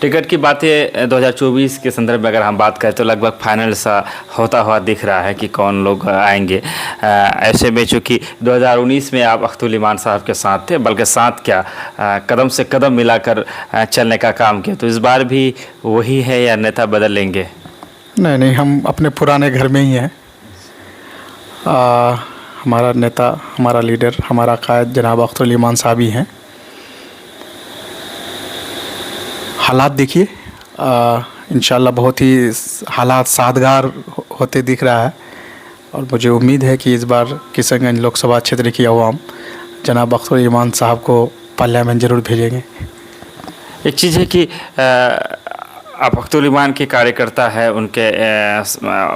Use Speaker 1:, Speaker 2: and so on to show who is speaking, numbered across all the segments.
Speaker 1: Ticket की बातें 2024 के संदर्भ में अगर हम बात करें तो लगभग फाइनल सा होता हुआ दिख रहा है कि कौन लोग आएंगे। ऐसे में चूँकि 2019 में आप अख्तुल इमान साहब के साथ थे, बल्कि साथ क्या कदम से कदम मिलाकर चलने का काम किया, तो इस बार भी वही है या नेता बदल लेंगे?
Speaker 2: नहीं नहीं, हम अपने पुराने घर में ही हैं। हमारा नेता, हमारा लीडर, हमारा कायद जनाब अख्तुल इमान साहब ही हैं। हालात देखिए, इंशाल्लाह बहुत ही हालात सादगार होते दिख रहा है और मुझे उम्मीद है कि इस बार किशनगंज लोकसभा क्षेत्र की अवाम जनाब अख्तुल इमान साहब को पार्लियामेंट ज़रूर भेजेंगे।
Speaker 1: एक चीज़ है कि आप अख्तुल इमान के कार्यकर्ता है, उनके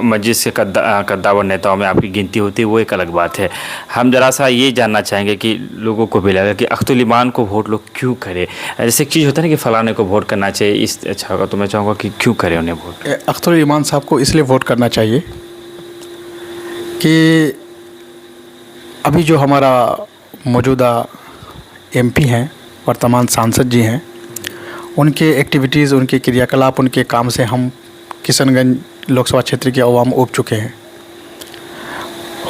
Speaker 1: मस्जिद से कद्दावर नेताओं में आपकी गिनती होती है, वो एक अलग बात है। हम जरा सा ये जानना चाहेंगे कि लोगों को भी लगा कि अख्तुल इमान को वोट लोग क्यों करें। जैसे एक चीज़ होता है ना कि फ़लाने को वोट करना चाहिए, इस अच्छा होगा, तो मैं चाहूँगा कि क्यों करें उन्हें वोट?
Speaker 2: अख्तुल इमान साहब को इसलिए वोट करना चाहिए कि अभी जो हमारा मौजूदा MP हैं, वर्तमान सांसद जी हैं, उनके एक्टिविटीज़, उनके क्रियाकलाप, उनके काम से हम किशनगंज लोकसभा क्षेत्र के अवाम ऊब चुके हैं।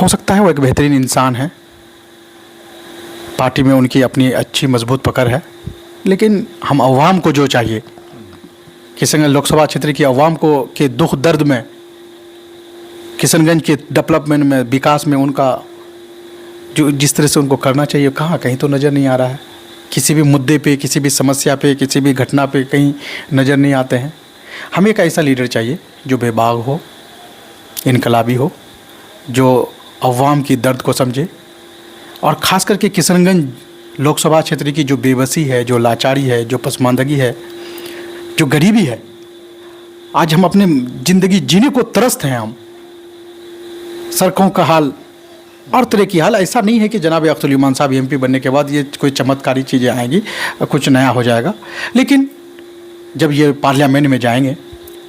Speaker 2: हो सकता है वो एक बेहतरीन इंसान है, पार्टी में उनकी अपनी अच्छी मजबूत पकड़ है, लेकिन हम अवाम को जो चाहिए, किशनगंज लोकसभा क्षेत्र की अवाम को के दुख दर्द में, किशनगंज के डेवलपमेंट में, विकास में उनका जो जिस तरह से उनको करना चाहिए, कहाँ कहीं तो नज़र नहीं आ रहा है। किसी भी मुद्दे पे, किसी भी समस्या पे, किसी भी घटना पे कहीं नज़र नहीं आते हैं। हमें एक ऐसा लीडर चाहिए जो बेबाक हो, इनकलाबी हो, जो अवाम की दर्द को समझे, और ख़ास करके किशनगंज लोकसभा क्षेत्र की जो बेबसी है, जो लाचारी है, जो पसमानदगी है, जो गरीबी है, आज हम अपने ज़िंदगी जीने को तरसते हैं। हम सड़कों का हाल और तरह की हाल, ऐसा नहीं है कि जनाब अख्तुल इमान साहब MP बनने के बाद ये कोई चमत्कारी चीज़ें आएंगी, कुछ नया हो जाएगा। लेकिन जब ये पार्लियामेंट में जाएंगे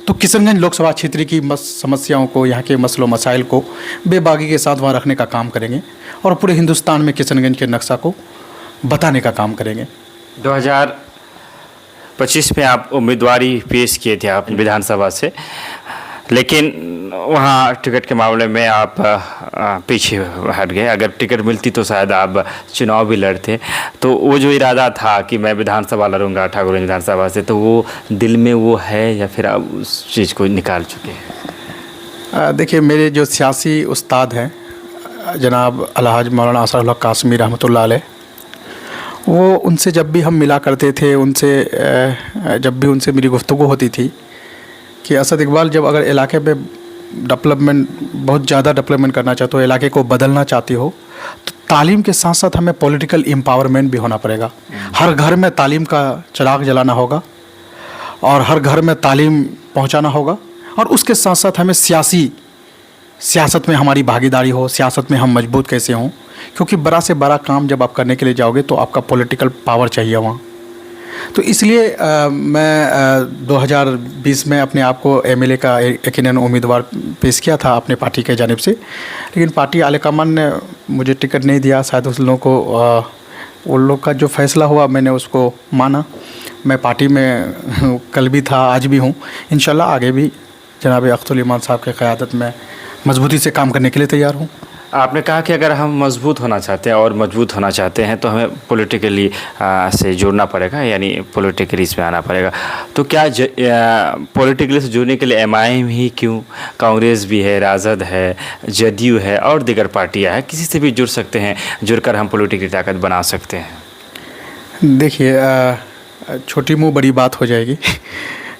Speaker 2: तो किशनगंज लोकसभा क्षेत्र की समस्याओं को, यहाँ के मसलों मसाइल को बेबाकी के साथ वहाँ रखने का काम करेंगे और पूरे हिंदुस्तान में किशनगंज के नक्शा को बताने का काम करेंगे।
Speaker 1: 2025 में आप उम्मीदवारी पेश किए थे आप विधानसभा से, लेकिन वहाँ टिकट के मामले में आप पीछे हट गए। अगर टिकट मिलती तो शायद आप चुनाव भी लड़ते। तो वो जो इरादा था कि मैं विधानसभा लड़ूंगा ठाकुरगंज विधानसभा से, तो वो दिल में वो है या फिर आप उस चीज़ को निकाल चुके हैं?
Speaker 2: देखिए, मेरे जो सियासी उस्ताद हैं जनाब अलहाज मौलाना असदुल्लाह कासमी रहमतुल्लाह अलैह, वो उनसे जब भी हम मिला करते थे, उनसे जब भी उनसे मेरी गुफ्तगू होती थी कि असद इकबाल, जब अगर इलाके पे डेवलपमेंट, बहुत ज़्यादा डेवलपमेंट करना चाहते हो, इलाके को बदलना चाहती हो, तो तालीम के साथ साथ हमें पॉलिटिकल एम्पावरमेंट भी होना पड़ेगा। हर घर में तालीम का चिराग जलाना होगा और हर घर में तालीम पहुंचाना होगा, और उसके साथ साथ हमें सियासत में हमारी भागीदारी हो, सियासत में हम मजबूत कैसे हों, क्योंकि बड़ा से बड़ा काम जब आप करने के लिए जाओगे तो आपका पॉलिटिकल पावर चाहिए वहाँ। तो इसलिए मैं 2020 में अपने आप को MLA का यकीनन उम्मीदवार पेश किया था अपने पार्टी के जानिब से, लेकिन पार्टी आलेकमान ने मुझे टिकट नहीं दिया। शायद उन लोग का जो फैसला हुआ मैंने उसको माना। मैं पार्टी में कल भी था, आज भी हूँ। इंशाल्लाह आगे भी जनाब अख्तुल इमान साहब की क़यादत में मजबूती से काम करने के लिए तैयार हूँ।
Speaker 1: आपने कहा कि अगर हम मजबूत होना चाहते हैं और मजबूत होना चाहते हैं तो हमें पॉलिटिकली से जुड़ना पड़ेगा, यानी पॉलिटिकली इसमें आना पड़ेगा। तो क्या पॉलिटिकली से जुड़ने के लिए MIM ही क्यों, कांग्रेस भी है, राजद है, जदयू है और दीगर पार्टियां हैं, किसी से भी जुड़ सकते हैं, जुड़कर हम पॉलिटिकली ताकत बना सकते हैं।
Speaker 2: देखिए, छोटी मुँह बड़ी बात हो जाएगी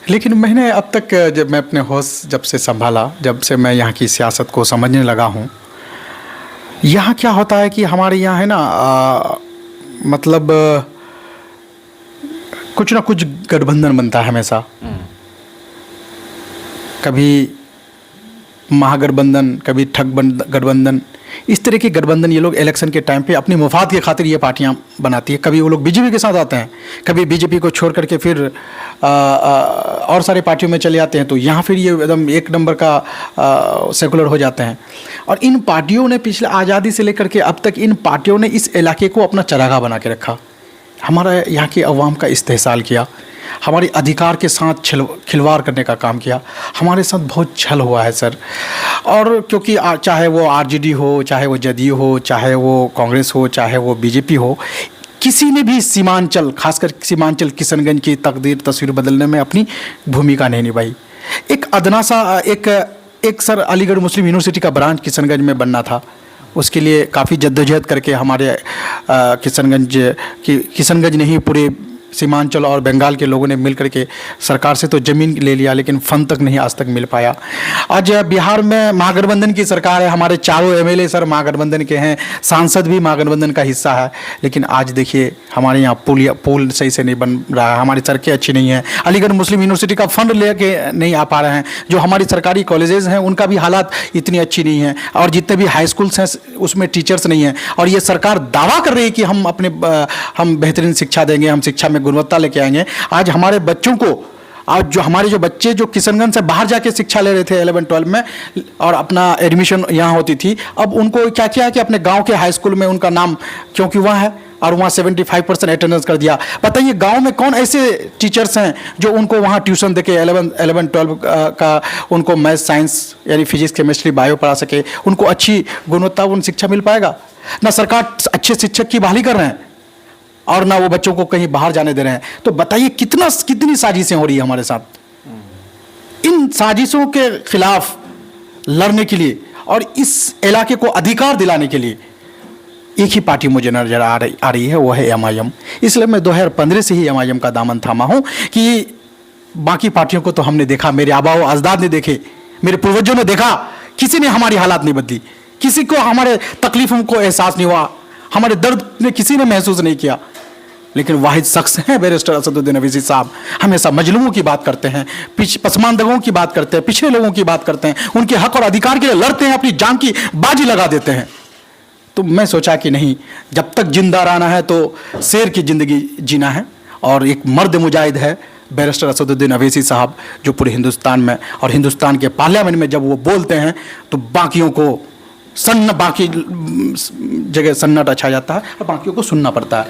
Speaker 2: लेकिन मैंने अब तक, जब मैं अपने होश जब से संभाला, जब से मैं यहाँ की सियासत को समझने लगा हूँ, यहाँ क्या होता है कि हमारे यहाँ है ना, मतलब कुछ ना कुछ गठबंधन बनता है हमेशा। कभी महागठबंधन, कभी ठग गठबंधन, इस तरह के गठबंधन ये लोग इलेक्शन के टाइम पे अपनी मुफाद के खातिर ये पार्टियां बनाती है। कभी वो लोग BJP के साथ आते हैं, कभी BJP को छोड़ करके फिर और सारे पार्टियों में चले जाते हैं, तो यहाँ फिर ये एकदम एक नंबर का सेकुलर हो जाते हैं। और इन पार्टियों ने पिछले आज़ादी से लेकर के अब तक इन पार्टियों ने इस इलाके को अपना चरागाह बना के रखा, हमारा यहाँ की अवाम का इस्तेहसाल किया। हमारे अधिकार के साथ खिलवाड़ करने का काम किया। हमारे साथ बहुत छल हुआ है सर। और क्योंकि चाहे वो आरजेडी हो, चाहे वो जदयू हो, चाहे वो कांग्रेस हो, चाहे वो बीजेपी हो, किसी ने भी सीमांचल, खासकर सीमांचल किशनगंज की तकदीर तस्वीर बदलने में अपनी भूमिका नहीं निभाई। एक अदना सा एक सर अलीगढ़ मुस्लिम यूनिवर्सिटी का ब्रांच किशनगंज में बनना था, उसके लिए काफ़ी जद्दोजहद करके हमारे किशनगंज नहीं पूरे सीमांचल और बंगाल के लोगों ने मिल करके सरकार से तो ज़मीन ले लिया, लेकिन फंड तक नहीं आज तक मिल पाया। आज बिहार में महागठबंधन की सरकार है, हमारे चारों एमएलए सर महागठबंधन के हैं, सांसद भी महागठबंधन का हिस्सा है, लेकिन आज देखिए हमारे यहाँ पुल सही से नहीं बन रहा है, हमारी सड़कें अच्छी नहीं हैं, अलीगढ़ मुस्लिम यूनिवर्सिटी का फंड लेके नहीं आ पा रहे हैं, जो हमारी सरकारी कॉलेजेस हैं उनका भी हालात इतनी अच्छी नहीं है, और जितने भी हाई स्कूल्स हैं उसमें टीचर्स नहीं हैं। और ये सरकार दावा कर रही है कि हम बेहतरीन शिक्षा देंगे, हम शिक्षा में गुणवत्ता लेके आएंगे। आज हमारे बच्चों को, आज जो हमारे जो बच्चे जो किशनगंज से बाहर जाके शिक्षा ले रहे थे 11-12 में और अपना एडमिशन यहाँ होती थी, अब उनको क्या किया है कि अपने गांव के हाई स्कूल में उनका नाम क्योंकि वहाँ है और वहाँ 75% अटेंडेंस कर दिया। बताइए गांव में कौन ऐसे टीचर्स हैं जो उनको वहाँ ट्यूशन देके 11-12 का उनको मैथ साइंस यानी फिजिक्स केमिस्ट्री बायो पढ़ा सके, उनको अच्छी गुणवत्तापूर्ण शिक्षा मिल पाएगा? ना सरकार अच्छे शिक्षक की बहाली कर रहे हैं और ना वो बच्चों को कहीं बाहर जाने दे रहे हैं। तो बताइए कितनी साजिशें हो रही है हमारे साथ। इन साजिशों के खिलाफ लड़ने के लिए और इस इलाके को अधिकार दिलाने के लिए एक ही पार्टी मुझे नजर आ रही है, वो है एमआईएम। इसलिए मैं 2015 से ही एमआईएम का दामन थामा हूँ कि बाकी पार्टियों को तो हमने देखा, मेरे आबाओ अजदाद ने देखे, मेरे पूर्वजों ने देखा, किसी ने हमारी हालात नहीं बदली, किसी को हमारे तकलीफों को एहसास नहीं हुआ, हमारे दर्द ने किसी ने महसूस नहीं किया। लेकिन वाहिद शख्स हैं बैरिस्टर असदुद्दीन अवैसी साहब, हमेशा मजलूमों की बात करते हैं, पसमानदगों की बात करते हैं, पिछड़े लोगों की बात करते हैं, उनके हक और अधिकार के लिए लड़ते हैं, अपनी जान की बाजी लगा देते हैं। तो मैं सोचा कि नहीं, जब तक जिंदा रहना है तो शेर की ज़िंदगी जीना है। और एक मर्द मुजाहिद है बैरिस्टर असदुद्दीन अवैसी साहब, जो पूरे हिंदुस्तान में और हिंदुस्तान के पार्लियामेंट में जब वो बोलते हैं तो बाकियों को बाकी जगह सन्नाटा छा जाता है और बाकियों को सुनना पड़ता है।